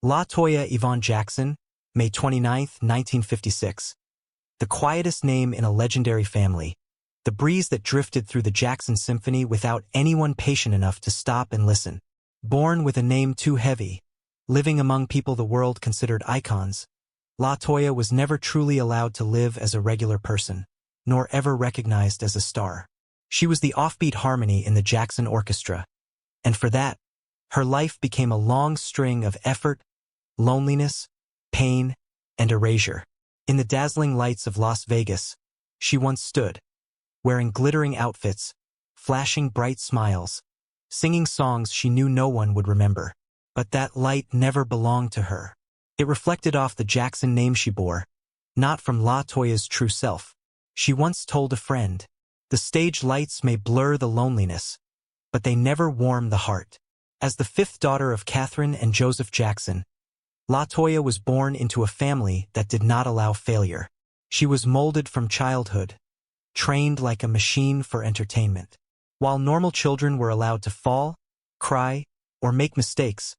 Toya Yvonne Jackson, May 29, 1956. The quietest name in a legendary family. The breeze that drifted through the Jackson Symphony without anyone patient enough to stop and listen. Born with a name too heavy, living among people the world considered icons, Toya was never truly allowed to live as a regular person, nor ever recognized as a star. She was the offbeat harmony in the Jackson Orchestra, and for that, her life became a long string of effort, loneliness, pain, and erasure. In the dazzling lights of Las Vegas, she once stood, wearing glittering outfits, flashing bright smiles, singing songs she knew no one would remember. But that light never belonged to her. It reflected off the Jackson name she bore, not from Toya's true self. She once told a friend, "The stage lights may blur the loneliness, but they never warm the heart." As the fifth daughter of Catherine and Joseph Jackson, Toya was born into a family that did not allow failure. She was molded from childhood, trained like a machine for entertainment. While normal children were allowed to fall, cry, or make mistakes,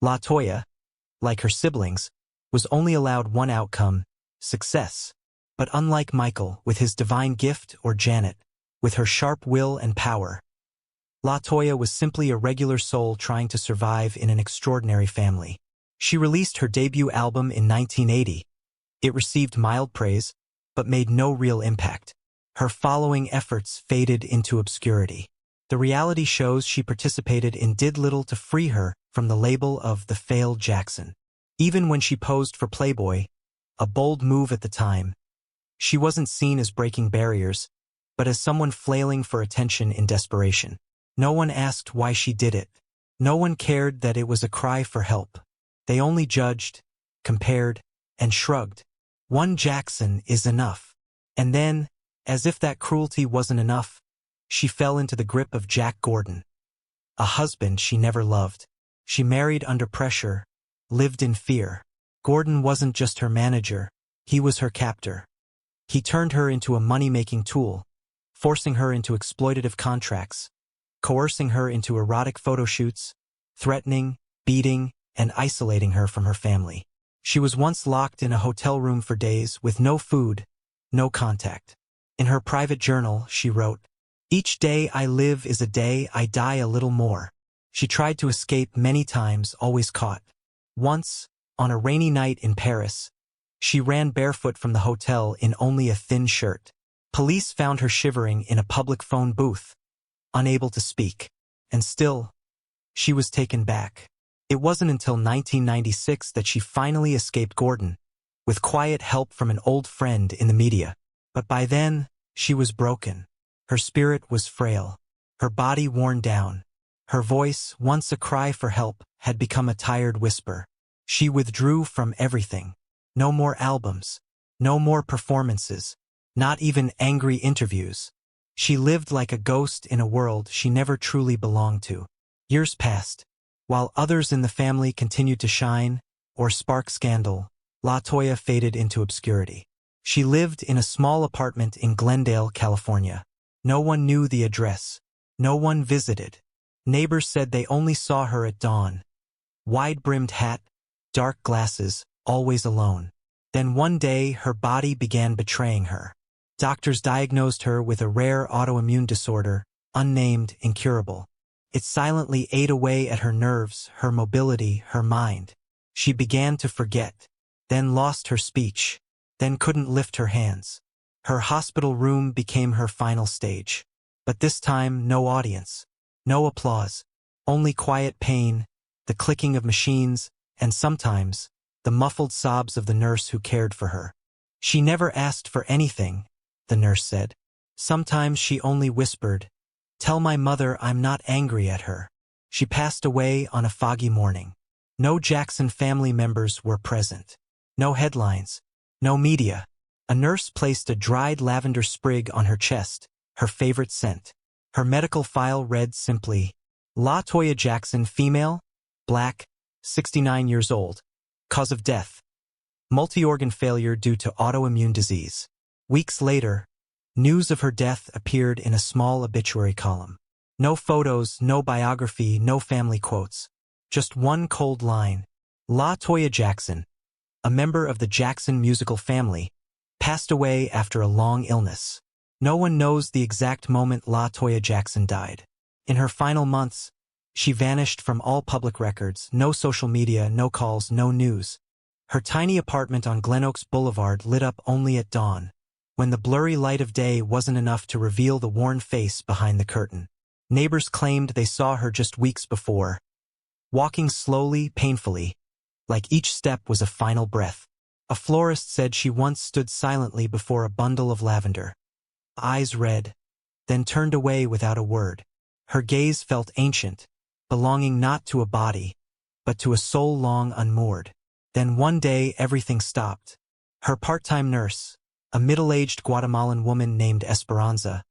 Toya, like her siblings, was only allowed one outcome: success. But unlike Michael, with his divine gift, or Janet, with her sharp will and power, Toya was simply a regular soul trying to survive in an extraordinary family. She released her debut album in 1980. It received mild praise, but made no real impact. Her following efforts faded into obscurity. The reality shows she participated in did little to free her from the label of the failed Jackson. Even when she posed for Playboy, a bold move at the time, she wasn't seen as breaking barriers, but as someone flailing for attention in desperation. No one asked why she did it. No one cared that it was a cry for help. They only judged, compared, and shrugged. One Jackson is enough. And then, as if that cruelty wasn't enough, she fell into the grip of Jack Gordon, a husband she never loved. She married under pressure, lived in fear. Gordon wasn't just her manager, he was her captor. He turned her into a money-making tool, forcing her into exploitative contracts, coercing her into erotic photo shoots, threatening, beating, and isolating her from her family. She was once locked in a hotel room for days with no food, no contact. In her private journal, she wrote, "Each day I live is a day I die a little more." She tried to escape many times, always caught. Once, on a rainy night in Paris, she ran barefoot from the hotel in only a thin shirt. Police found her shivering in a public phone booth, unable to speak. And still, she was taken back. It wasn't until 1996 that she finally escaped Gordon, with quiet help from an old friend in the media. But by then, she was broken. Her spirit was frail, her body worn down. Her voice, once a cry for help, had become a tired whisper. She withdrew from everything. No more albums, no more performances, not even angry interviews. She lived like a ghost in a world she never truly belonged to. Years passed. While others in the family continued to shine or spark scandal, Toya faded into obscurity. She lived in a small apartment in Glendale, California. No one knew the address. No one visited. Neighbors said they only saw her at dawn. Wide-brimmed hat, dark glasses, always alone. Then one day her body began betraying her. Doctors diagnosed her with a rare autoimmune disorder, unnamed, incurable. It silently ate away at her nerves, her mobility, her mind. She began to forget, then lost her speech, then couldn't lift her hands. Her hospital room became her final stage. But this time, no audience, no applause, only quiet pain, the clicking of machines, and sometimes, the muffled sobs of the nurse who cared for her. She never asked for anything, the nurse said. Sometimes she only whispered, "Tell my mother I'm not angry at her." She passed away on a foggy morning. No Jackson family members were present. No headlines. No media. A nurse placed a dried lavender sprig on her chest, her favorite scent. Her medical file read simply, Toya Jackson, female, black, 69 years old. Cause of death: multi-organ failure due to autoimmune disease. Weeks later, news of her death appeared in a small obituary column. No photos, no biography, no family quotes. Just one cold line. Toya Jackson, a member of the Jackson musical family, passed away after a long illness. No one knows the exact moment Toya Jackson died. In her final months, she vanished from all public records, no social media, no calls, no news. Her tiny apartment on Glen Oaks Boulevard lit up only at dawn, when the blurry light of day wasn't enough to reveal the worn face behind the curtain. Neighbors claimed they saw her just weeks before, walking slowly, painfully, like each step was a final breath. A florist said she once stood silently before a bundle of lavender, eyes red, then turned away without a word. Her gaze felt ancient, belonging not to a body, but to a soul long unmoored. Then one day everything stopped. Her part-time nurse, a middle-aged Guatemalan woman named Esperanza,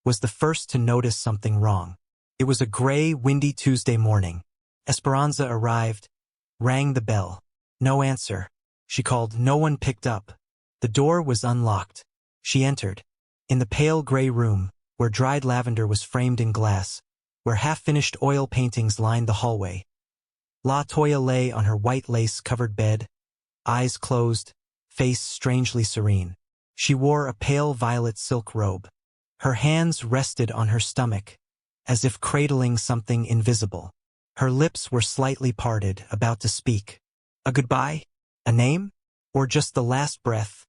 was the first to notice something wrong. It was a gray, windy Tuesday morning. Esperanza arrived, rang the bell. No answer. She called, no one picked up. The door was unlocked. She entered. In the pale gray room, where dried lavender was framed in glass, where half-finished oil paintings lined the hallway, Toya lay on her white lace-covered bed, eyes closed, face strangely serene. She wore a pale violet silk robe. Her hands rested on her stomach, as if cradling something invisible. Her lips were slightly parted, about to speak. A goodbye? A name? Or just the last breath,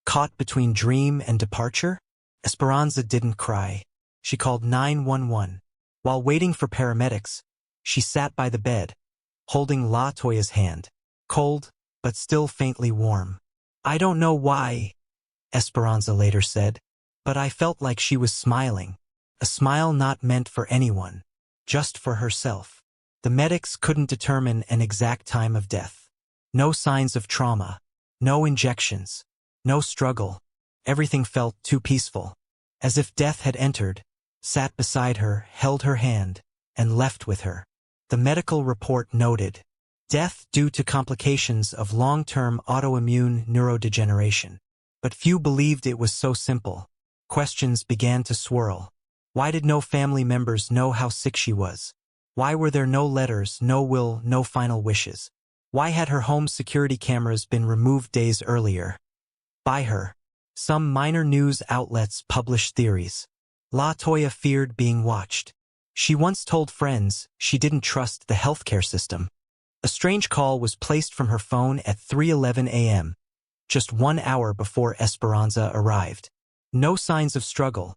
caught between dream and departure? Esperanza didn't cry. She called 911. While waiting for paramedics, she sat by the bed, holding Toya's hand, cold, but still faintly warm. I don't know why, Esperanza later said, but I felt like she was smiling. A smile not meant for anyone, just for herself. The medics couldn't determine an exact time of death. No signs of trauma, no injections, no struggle. Everything felt too peaceful, as if death had entered, sat beside her, held her hand, and left with her. The medical report noted, death due to complications of long-term autoimmune neurodegeneration. But few believed it was so simple. Questions began to swirl. Why did no family members know how sick she was? Why were there no letters, no will, no final wishes? Why had her home security cameras been removed days earlier? By her. Some minor news outlets published theories. Toya feared being watched. She once told friends she didn't trust the healthcare system. A strange call was placed from her phone at 3:11 a.m., just 1 hour before Esperanza arrived. No signs of struggle,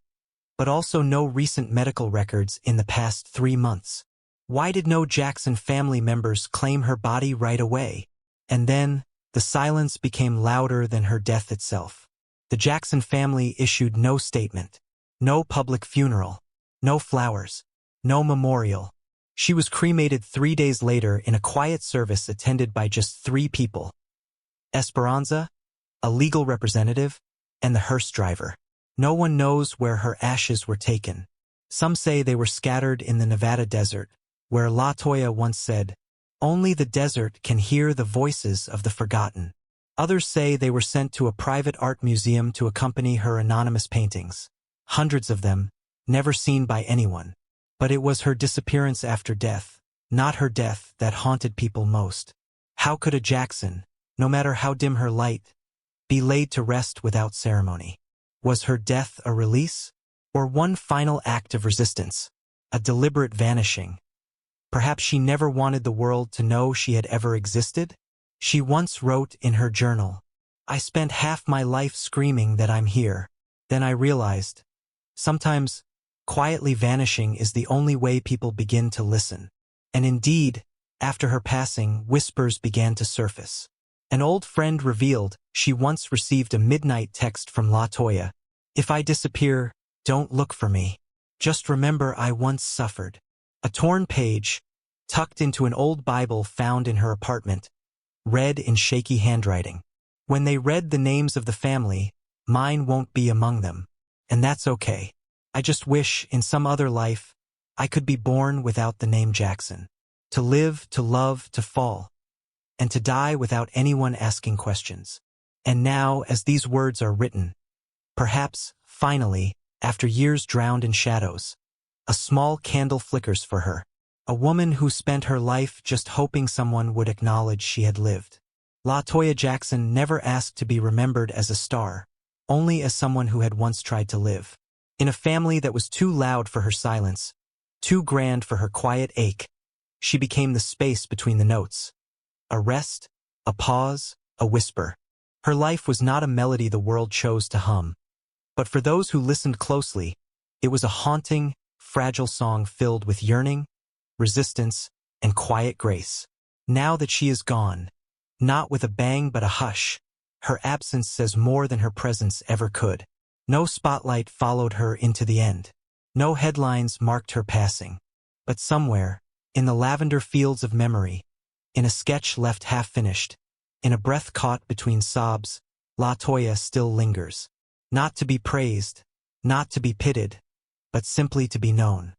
but also no recent medical records in the past 3 months. Why did no Jackson family members claim her body right away? And then, the silence became louder than her death itself. The Jackson family issued no statement, no public funeral, no flowers, no memorial. She was cremated 3 days later in a quiet service attended by just 3 people: Esperanza, a legal representative, and the hearse driver. No one knows where her ashes were taken. Some say they were scattered in the Nevada desert, where Toya once said, only the desert can hear the voices of the forgotten. Others say they were sent to a private art museum to accompany her anonymous paintings. Hundreds of them, never seen by anyone. But it was her disappearance after death, not her death, that haunted people most. How could a Jackson, no matter how dim her light, be laid to rest without ceremony? Was her death a release? Or one final act of resistance? A deliberate vanishing? Perhaps she never wanted the world to know she had ever existed? She once wrote in her journal, I spent half my life screaming that I'm here. Then I realized, sometimes, quietly vanishing is the only way people begin to listen. And indeed, after her passing, whispers began to surface. An old friend revealed she once received a midnight text from Toya. If I disappear, don't look for me. Just remember I once suffered. A torn page, tucked into an old Bible found in her apartment, read in shaky handwriting. When they read the names of the family, mine won't be among them. And that's okay. I just wish, in some other life, I could be born without the name Jackson. To live, to love, to fall. And to die without anyone asking questions. And now, as these words are written, perhaps, finally, after years drowned in shadows, a small candle flickers for her. A woman who spent her life just hoping someone would acknowledge she had lived. Toya Jackson never asked to be remembered as a star, only as someone who had once tried to live. In a family that was too loud for her silence, too grand for her quiet ache, she became the space between the notes. A rest, a pause, a whisper. Her life was not a melody the world chose to hum. But for those who listened closely, it was a haunting, fragile song filled with yearning, resistance, and quiet grace. Now that she is gone, not with a bang but a hush, her absence says more than her presence ever could. No spotlight followed her into the end. No headlines marked her passing. But somewhere, in the lavender fields of memory, in a sketch left half-finished, in a breath caught between sobs, Toya still lingers. Not to be praised, not to be pitied, but simply to be known.